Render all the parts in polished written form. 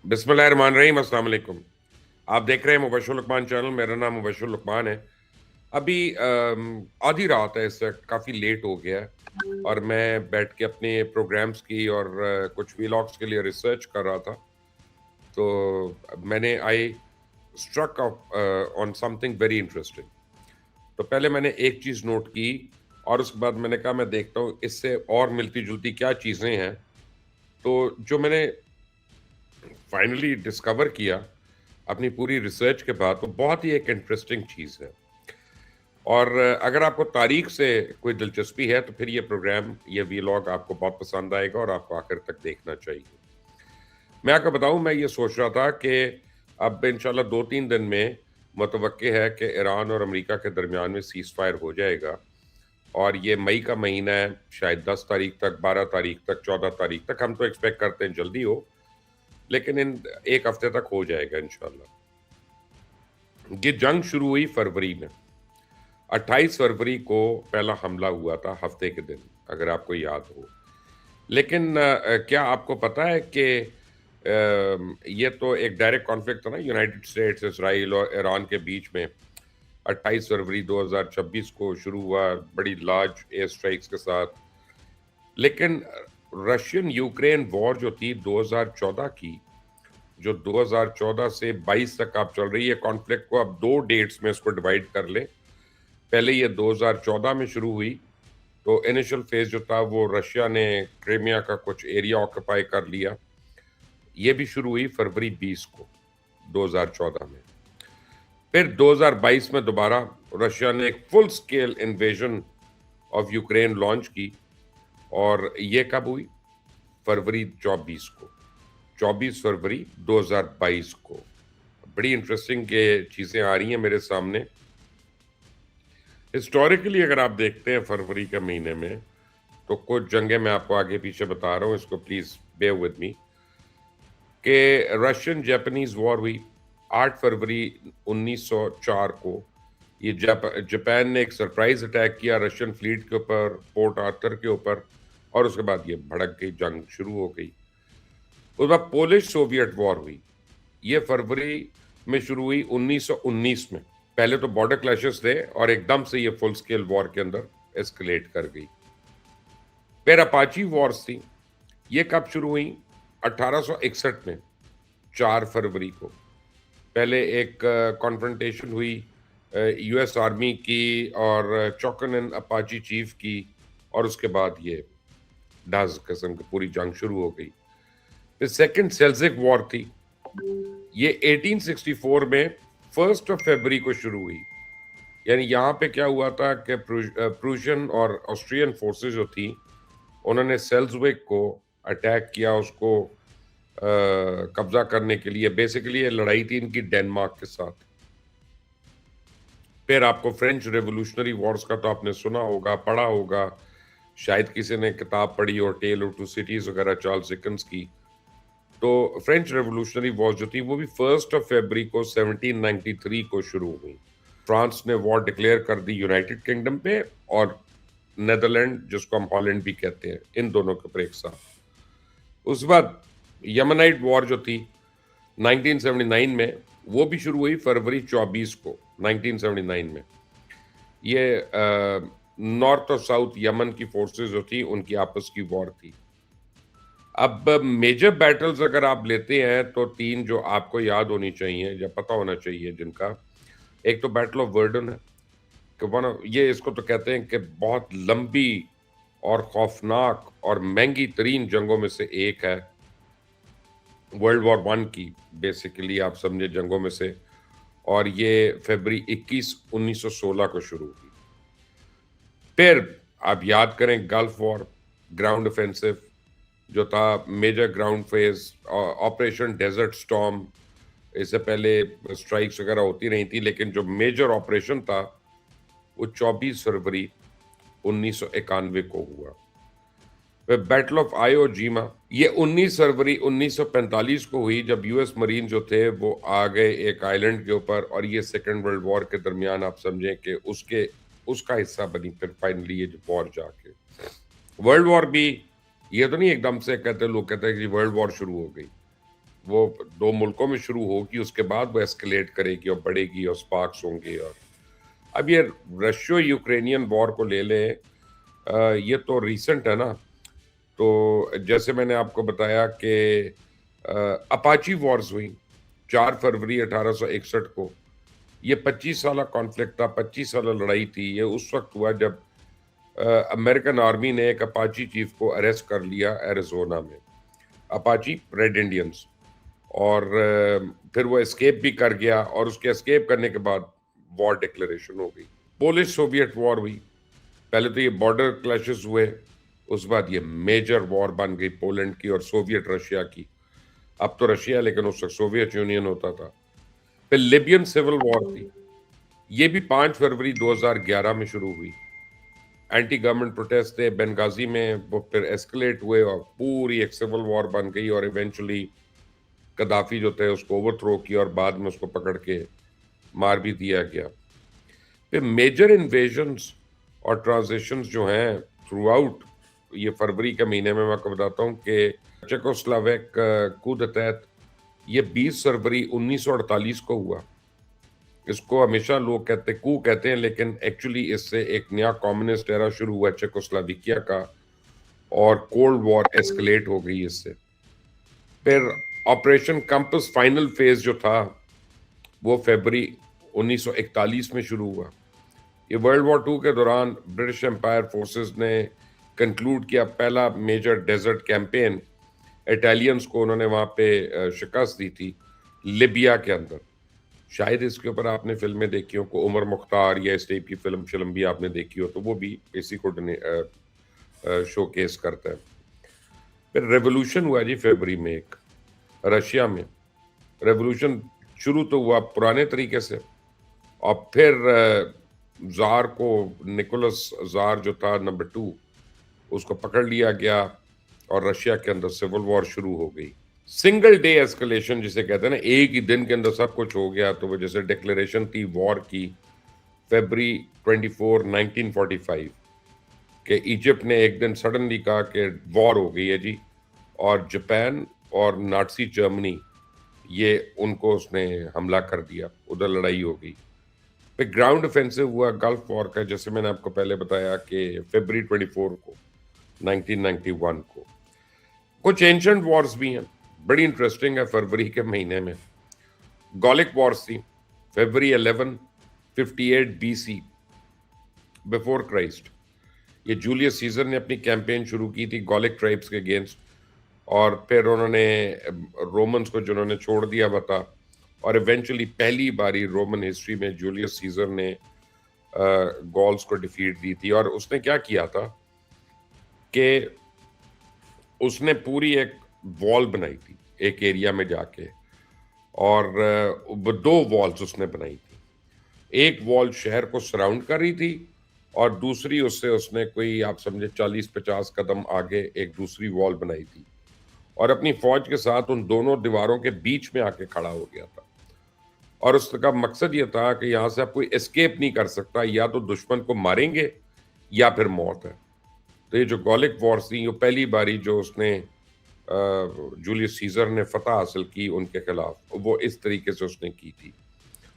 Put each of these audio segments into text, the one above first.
बिस्मिल्लाहिर्रहमानिर्रहीम, अस्सलाम वालेकुम। आप देख रहे हैं मुबश्शिर लुकमान चैनल। मेरा नाम मुबश्शिर लुकमान है। अभी आधी रात है, इस वक़्त काफ़ी लेट हो गया है और मैं बैठ के अपने प्रोग्राम्स की और कुछ व्लॉग्स के लिए रिसर्च कर रहा था। तो मैंने I struck on something very interesting. तो पहले मैंने एक चीज़ नोट की और उसके बाद मैंने कहा मैं देखता हूँ इससे और मिलती-जुलती क्या चीज़ें हैं। तो जो मैंने फाइनली डिस्कवर किया अपनी पूरी रिसर्च के बाद, तो बहुत ही एक इंटरेस्टिंग चीज़ है। और अगर आपको तारीख से कोई दिलचस्पी है तो फिर ये प्रोग्राम, ये वीलॉग आपको बहुत पसंद आएगा और आपको आखिर तक देखना चाहिए। मैं आपको बताऊं, मैं ये सोच रहा था कि अब इंशाल्लाह 2-3 दिन में मुतवक्के है कि ईरान और अमेरिका के दरमियान में सीज़ फायर हो जाएगा और ये मई का महीना है, शायद 10 तारीख तक, 12 तारीख तक, 14 तारीख तक। हम तो एक्सपेक्ट करते हैं जल्दी हो, लेकिन इन 1 हफ्ते तक हो जाएगा इंशाल्लाह। ये जंग शुरू हुई फरवरी में। 28 फरवरी को पहला हमला हुआ था, हफ्ते के दिन, अगर आपको याद हो। लेकिन क्या आपको पता है कि ये तो एक डायरेक्ट कॉन्फ्लिक्ट था ना, यूनाइटेड स्टेट्स, इसराइल और ईरान के बीच में। 28 फरवरी 2026 को शुरू हुआ, बड़ी लार्ज एयर स्ट्राइक्स के साथ। लेकिन रशियन यूक्रेन वॉर जो थी 2014 की, जो 2014 से 22 तक आप चल रही है कॉन्फ्लिक्ट को, अब 2 डेट्स में इसको डिवाइड कर लें। पहले ये 2014 में शुरू हुई, तो इनिशियल फेज जो था वो रशिया ने क्रीमिया का कुछ एरिया ऑक्यूपाई कर लिया। ये भी शुरू हुई फरवरी 20 को 2014 में। फिर 2022 में दोबारा रशिया ने एक full scale invasion of Ukraine launch की और ये कब हुई? फरवरी 24 को, 24 फरवरी 2022 को। बड़ी इंटरेस्टिंग के चीज़ें आ रही हैं मेरे सामने। हिस्टोरिकली अगर आप देखते हैं फरवरी के महीने में, तो कुछ जंगें मैं आपको आगे पीछे बता रहा हूँ, इसको प्लीज बेयर विद मी। कि रशियन जापानीज वॉर हुई 8 फरवरी 1904 को। ये जापान ने एक सरप्राइज अटैक किया रशियन फ्लीट के ऊपर, पोर्ट आर्थर के ऊपर, और उसके बाद ये भड़क गई, जंग शुरू हो गई। उसके बाद पोलिश सोवियत वॉर हुई, ये फरवरी में शुरू हुई 1919 में। पहले तो बॉर्डर क्लैशेस थे और एकदम से ये फुल स्केल वॉर के अंदर एस्केलेट कर गई। फिर अपाची वॉर्स थी, ये कब शुरू हुई? 1861 में, 4 फरवरी को। पहले एक कॉन्फ्रंटेशन हुई यूएस आर्मी की और चौकन एंड अपाची चीफ की, और उसके बाद ये डज किस्म की पूरी जंग शुरू हो गई। फिर सेकंड सेल्जिक वॉर थी, ये 1864 में 1 फरवरी को शुरू हुई। यानी यहाँ पे क्या हुआ था कि प्रूशियन और ऑस्ट्रियन फोर्सेस जो थी, उन्होंने सेल्जविक को अटैक किया, उसको कब्जा करने के लिए। बेसिकली ये लड़ाई थी इनकी डेनमार्क के साथ। फिर आपको फ्रेंच रेवोल्यूशनरी वॉर्स का तो आपने सुना होगा, पढ़ा होगा, शायद किसी ने किताब पढ़ी और टेल ऑफ टू सिटीज वगैरह चार्ल्स डिकेंस की। तो फ्रेंच रेवोल्यूशनरी वॉर जो थी वो भी 1 फरवरी को 1793 को शुरू हुई। फ्रांस ने वॉर डिक्लेयर कर दी यूनाइटेड किंगडम पे और नेदरलैंड, जिसको हम हॉलैंड भी कहते हैं, इन दोनों के ऊपर एक साथ। उसके बाद यमनाइट वॉर जो थी 1979 में, वो भी शुरू हुई फरवरी 24 को 1979 में। ये नॉर्थ और साउथ यमन की फोर्सेस जो थी उनकी आपस की वॉर थी। अब मेजर बैटल्स अगर आप लेते हैं तो 3 जो आपको याद होनी चाहिए या पता होना चाहिए जिनका, एक तो बैटल ऑफ वर्डन है कि ये इसको तो कहते हैं कि बहुत लंबी और खौफनाक और महंगी तरीन जंगों में से एक है, वर्ल्ड वॉर वन की बेसिकली आप समझे जंगों में से। और ये फरवरी 21 1916 को शुरू हुई। फिर आप याद करें गल्फ वॉर, ग्राउंड ऑफेंसिव जो था, major ground phase, operation desert storm. इससे पहले स्ट्राइक्स वगैरह होती रही थी, लेकिन जो मेजर ऑपरेशन था वो 24 फरवरी 1991 को हुआ। फिर बैटल ऑफ आयो जीमा, ये 19 फरवरी 1945 को हुई, जब यूएस मरीन जो थे वो आ गए एक आइलैंड के ऊपर, और ये सेकेंड वर्ल्ड वॉर के दरमियान आप समझें कि उसका हिस्सा बनी फिर फाइनली ये जो वॉर जाके। वर्ल्ड वॉर भी ये तो नहीं एकदम से कहते, लोग कहते हैं कि वर्ल्ड वॉर शुरू हो गई। वो 2 मुल्कों में शुरू होगी, उसके बाद वो एस्केलेट करेगी और बढ़ेगी और स्पार्क्स होंगे। और अब ये रशियो यूक्रेनियन वॉर को ले लें, ये तो रीसेंट है ना। तो जैसे मैंने आपको बताया कि अपाची वॉर्स हुई 4 फरवरी 1861 को। ये 25 साला कॉन्फ्लिक्ट था, 25 साला लड़ाई थी। ये उस वक्त हुआ जब अमेरिकन आर्मी ने एक अपाची चीफ को अरेस्ट कर लिया एरिजोना में, अपाची रेड इंडियंस। और फिर वो एस्केप भी कर गया और उसके एस्केप करने के बाद वॉर डिक्लेरेशन हो गई। पोलिश सोवियत वॉर हुई। पहले तो ये बॉर्डर क्लैशेस हुए, उस बाद ये मेजर वॉर बन गई पोलैंड की और सोवियत रशिया की। अब तो रशिया, लेकिन उस वक्त सोवियत यूनियन होता था। फिर लिबियन सिविल वॉर थी, ये भी 5 फरवरी 2011 में शुरू हुई। एंटी गवर्नमेंट प्रोटेस्ट थे बेंगाजी में, वो फिर एस्केलेट हुए और पूरी एक सिविल वॉर बन गई और इवेंचुअली कदाफी जो थे उसको ओवरथ्रो किया और बाद में उसको पकड़ के मार भी दिया गया। फिर मेजर इन्वेजन्स और ट्रांजिशंस जो हैं थ्रू आउट ये फरवरी के महीने में, मैं आपको बताता हूँ कि चेकोस्लोवाक कूद तहत ये 20 फरवरी 1948 को हुआ। इसको हमेशा लोग कू कहते हैं, लेकिन एक्चुअली इससे एक नया कम्युनिस्ट एरा शुरू हुआ चेकोस्लोवाकिया का और कोल्ड वॉर एस्केलेट हो गई इससे। फिर ऑपरेशन कंपस फाइनल फेज जो था वो फरवरी 1941 में शुरू हुआ। ये वर्ल्ड वॉर 2 के दौरान ब्रिटिश एम्पायर फोर्सेस ने कंक्लूड किया पहला मेजर डेजर्ट कैंपेन। इटालियंस को उन्होंने वहां पे शिकस्त दी थी लिबिया के अंदर। शायद इसके ऊपर आपने फिल्में देखी हो, को उमर मुख्तार या इस टाइप की फिल्म भी आपने देखी हो, तो वो भी इसी को शोकेस करता है। फिर रेवोल्यूशन हुआ जी फरवरी में एक रशिया में। रेवोल्यूशन शुरू तो हुआ पुराने तरीके से और फिर जार को, निकोलस जार जो था नंबर 2, उसको पकड़ लिया गया और रशिया के अंदर सिविल वॉर शुरू हो गई। सिंगल डे एस्केलेशन जिसे कहते हैं ना, एक ही दिन के अंदर सब कुछ हो गया। तो वो जैसे डिक्लेरेशन थी वॉर की फरवरी 24 1945 के इजिप्ट ने एक दिन सडनली कहा कि वॉर हो गई है जी, और जापान और नाटसी जर्मनी ये उनको उसने हमला कर दिया, उधर लड़ाई हो गई। फिर ग्राउंड ऑफेंसिव हुआ गल्फ वॉर का, जैसे मैंने आपको पहले बताया कि फरवरी 24 को 1991 को। कुछ एंशंट वॉर्स भी हैं, बड़ी इंटरेस्टिंग है फरवरी के महीने में। गॉलिक वॉर्स थी फरवरी 11 58 बीसी बिफोर क्राइस्ट। ये जूलियस सीजर ने अपनी कैंपेन शुरू की थी गॉलिक ट्राइब्स के अगेंस्ट, और फिर उन्होंने रोमन्स को जिन्होंने छोड़ दिया हुआ था। और इवेंचुअली पहली बारी रोमन हिस्ट्री में जूलियस सीजर ने गॉल्स को डिफीट दी थी। और उसने क्या किया था कि उसने पूरी एक वॉल बनाई थी एक एरिया में जाके, और 2 वॉल्स उसने बनाई थी। एक वॉल शहर को सराउंड कर रही थी और दूसरी उससे उसने कोई आप समझे 40-50 कदम आगे एक दूसरी वॉल बनाई थी, और अपनी फौज के साथ उन दोनों दीवारों के बीच में आके खड़ा हो गया था। और उसका मकसद ये था कि यहाँ से आप कोई एस्केप नहीं कर सकता, या तो दुश्मन को मारेंगे या फिर मौत है। तो ये जो गॉलिक वॉर्स थी, ये पहली बारी जो उसने जूलियस सीजर ने फतह हासिल की उनके खिलाफ, वो इस तरीके से उसने की थी।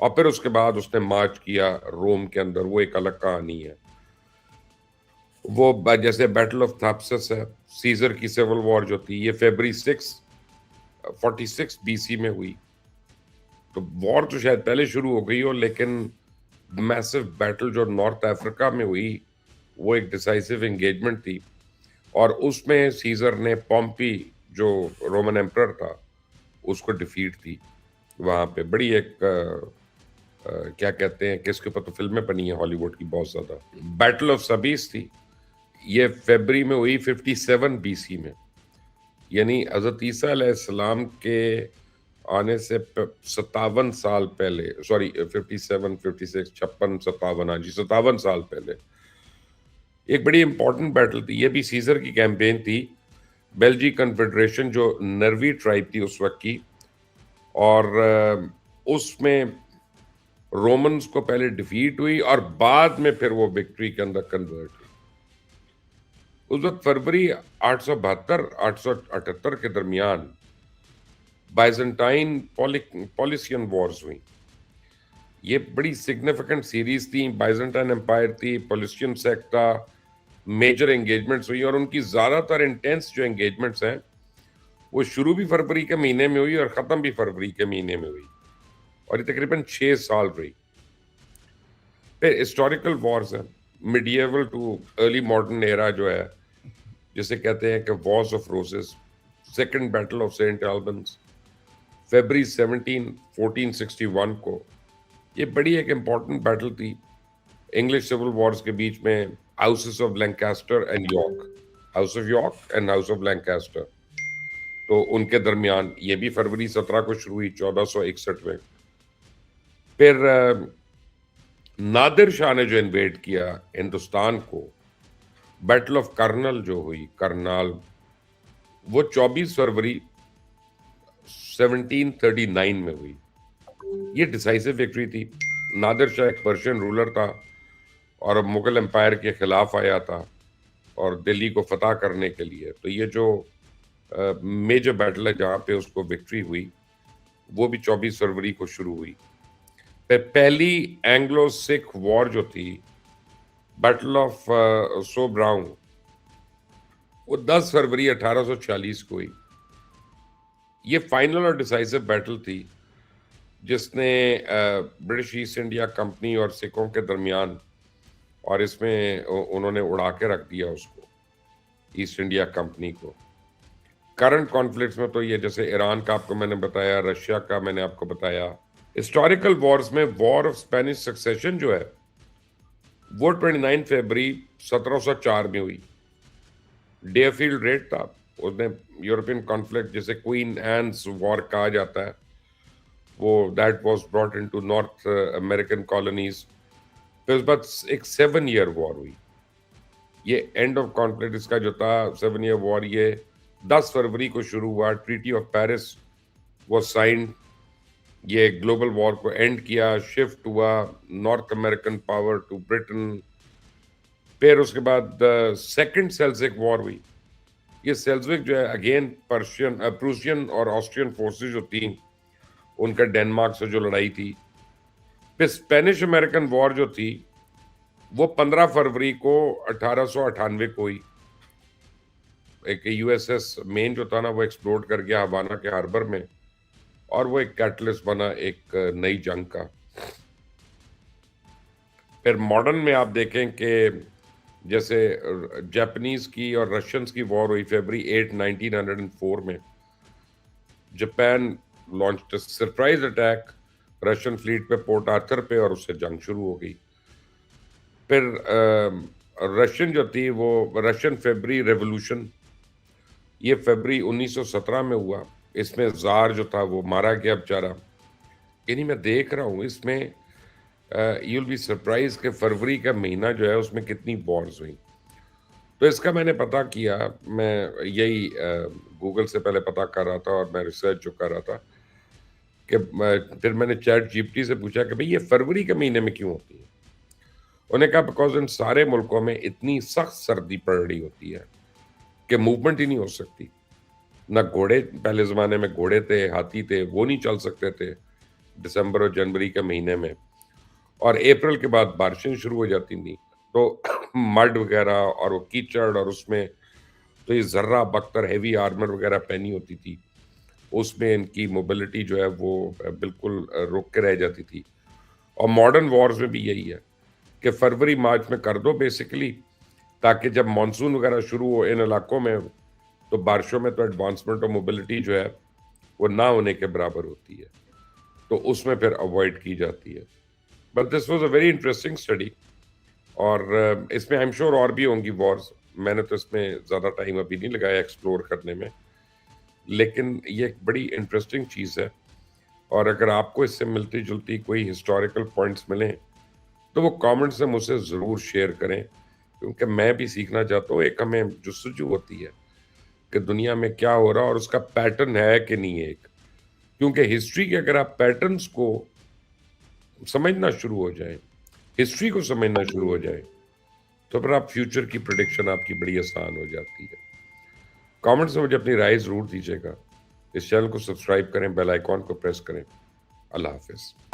और फिर उसके बाद उसने मार्च किया रोम के अंदर, वो एक अलग कहानी है। वो जैसे बैटल ऑफ थाप्सस है, सीजर की सिविल वॉर जो थी, ये फरवरी 6 46 बीसी में हुई। तो वॉर तो शायद पहले शुरू हो गई हो, लेकिन मैसिव बैटल जो नॉर्थ अफ्रीका में हुई वो एक डिसाइसिव एंगेजमेंट थी, और उसमें सीजर ने पॉम्पी जो रोमन एम्परर था उसको डिफीट थी वहां पे। बड़ी एक क्या कहते हैं कि इसके ऊपर तो फिल्में बनी है हॉलीवुड की बहुत ज्यादा। बैटल ऑफ सबीस थी, ये फरवरी में हुई 57 बीसी में, यानी हजरत ईसा अलैहिस्सलाम के आने से 57 साल पहले, सॉरी 57 56 56 57, हाँ जी 57 साल पहले। एक बड़ी इंपॉर्टेंट बैटल थी, ये भी सीजर की कैंपेन थी। बेल्जी कन्फेडरेशन जो नर्वी ट्राइब थी उस वक्त की, और उसमें रोमन्स को पहले डिफीट हुई और बाद में फिर वो विक्ट्री के अंदर कन्वर्ट हुई। उस वक्त फरवरी 872 878 के दरमियान बाइजेंटाइन पॉलिसियन वॉर्स हुई। ये बड़ी सिग्निफिकेंट सीरीज थी। बाइजेंटाइन एम्पायर थी, पॉलिसियन सेक्ट था, मेजर एंगेजमेंट्स हुई और उनकी ज्यादातर इंटेंस जो एंगेजमेंट्स हैं वो शुरू भी फरवरी के महीने में हुई और खत्म भी फरवरी के महीने में हुई और ये तकरीबन 6 साल रही। फिर हिस्टोरिकल वॉर्स हैं, medieval to early modern era जो है, जिसे कहते हैं कि wars of roses, second battle of saint Albans, फरवरी 17 1461 को। ये बड़ी एक इम्पॉर्टेंट बैटल थी इंग्लिश सिविल वॉर्स के बीच में, houses of Lancaster and York, house of York and house of Lancaster. तो उनके दरमियान ये भी फरवरी 17 को शुरू हुई 1461 में। फिर नादिर शाह ने जो इन्वेड किया हिंदुस्तान को, बैटल ऑफ कर्नल जो हुई, करनाल, वो 24 फरवरी 1739 में हुई। ये डिसाइसिव विक्ट्री थी। नादिर शाह एक पर्शियन रूलर था और मुगल एम्पायर के खिलाफ आया था और दिल्ली को फतह करने के लिए। तो ये जो मेजर बैटल है जहाँ पे उसको विक्ट्री हुई, वो भी 24 फरवरी को शुरू हुई। पहली एंग्लो सिख वॉर जो थी, बैटल ऑफ सोब्राउन, वो 10 फरवरी 1846 को हुई। ये फाइनल और डिसाइसिव बैटल थी जिसने ब्रिटिश ईस्ट इंडिया कंपनी और सिखों के दरमियान, और इसमें उन्होंने उड़ा के रख दिया उसको, ईस्ट इंडिया कंपनी को। करंट कॉन्फ्लिक्ट्स में तो ये जैसे ईरान का आपको मैंने बताया, रशिया का मैंने आपको बताया। हिस्टोरिकल वॉर्स में वॉर ऑफ स्पेनिश सक्सेशन जो है वो 29 फरवरी 1704 में हुई। डेयरफील्ड रेड था, उसने यूरोपियन कॉन्फ्लिक्ट जिसे क्वीन एन्स वॉर कहा जाता है, वो that was brought into north American colonies. फिर उस बाद एक 7 ईयर वॉर हुई। ये एंड ऑफ कॉन्फ्लिक्ट इसका जो था 7 ईयर वॉर, ये 10 फरवरी को शुरू हुआ। ट्रीटी ऑफ पेरिस वो साइंड, ये ग्लोबल वॉर को एंड किया, शिफ्ट हुआ North American power to Britain. फिर उसके बाद सेकंड सेल्सिक वॉर हुई। ये सेल्सिक जो है अगेन प्रूसियन और ऑस्ट्रियन फोर्सेस जो थी उनका डेनमार्क से जो लड़ाई थी। फिर स्पेनिश अमेरिकन वॉर जो थी वो 15 फरवरी को 1898 को हुई। एक यूएसएस मेन जो था ना वो एक्सप्लोड कर गया हवाना के हार्बर में और वो एक कैटलिस्ट बना एक नई जंग का। फिर मॉडर्न में आप देखें कि जैसे जापानीज की और रशियंस की वॉर हुई फरवरी 8 1904 में। Japan launched surprise attack Russian fleet पे, पोर्ट आर्थर पे, और उससे जंग शुरू हो गई। फिर रशियन जो थी वो रशियन फरवरी रेवोल्यूशन, ये फरवरी 1917 में हुआ। इसमें जार जो था वो मारा गया बेचारा। यानी मैं देख रहा हूँ इसमें यूल बी सरप्राइज के फरवरी का महीना जो है उसमें कितनी वॉर्स हुई। तो इसका मैंने पता किया, मैं यही गूगल से पहले पता कर रहा था और मैं रिसर्च जो कर रहा था कि फिर मैंने चैट जीपीटी से पूछा कि भाई ये फरवरी के महीने में क्यों होती है। उन्होंने कहा बिकॉज इन सारे मुल्कों में इतनी सख्त सर्दी पड़ रही होती है कि मूवमेंट ही नहीं हो सकती। ना घोड़े, पहले ज़माने में घोड़े थे, हाथी थे, वो नहीं चल सकते थे दिसंबर और जनवरी के महीने में। और अप्रैल के बाद बारिशें शुरू हो जाती थी, तो मड वगैरह और वो कीचड़, और उसमें तो ये ज़र्रा बख्तर हैवी आर्मर वगैरह पहनी होती थी, उसमें इनकी मोबिलिटी जो है वो बिल्कुल रुक के रह जाती थी। और मॉडर्न वॉर्स में भी यही है कि फरवरी मार्च में कर दो बेसिकली, ताकि जब मानसून वगैरह शुरू हो इन इलाकों में तो बारिशों में तो एडवांसमेंट और मोबिलिटी जो है वो ना होने के बराबर होती है, तो उसमें फिर अवॉइड की जाती है। But this was a very interesting study. और इसमें आई एम श्योर और भी होंगी वॉर्स, मैंने तो इसमें ज़्यादा टाइम अभी नहीं लगाया एक्सप्लोर करने में, लेकिन ये एक बड़ी इंटरेस्टिंग चीज़ है। और अगर आपको इससे मिलती जुलती कोई हिस्टोरिकल पॉइंट्स मिलें तो वो कमेंट्स में मुझसे ज़रूर शेयर करें, क्योंकि मैं भी सीखना चाहता हूँ। एक हमें जुस्तजू होती है कि दुनिया में क्या हो रहा है और उसका पैटर्न है कि नहीं है एक। क्योंकि हिस्ट्री के अगर आप पैटर्न्स को समझना शुरू हो जाए, हिस्ट्री को समझना शुरू हो जाए, तो फिर आप फ्यूचर की प्रिडिक्शन आपकी बड़ी आसान हो जाती है। कमेंट्स में मुझे अपनी राय ज़रूर दीजिएगा। इस चैनल को सब्सक्राइब करें, बेल आइकॉन को प्रेस करें। अल्लाह हाफ़िज़।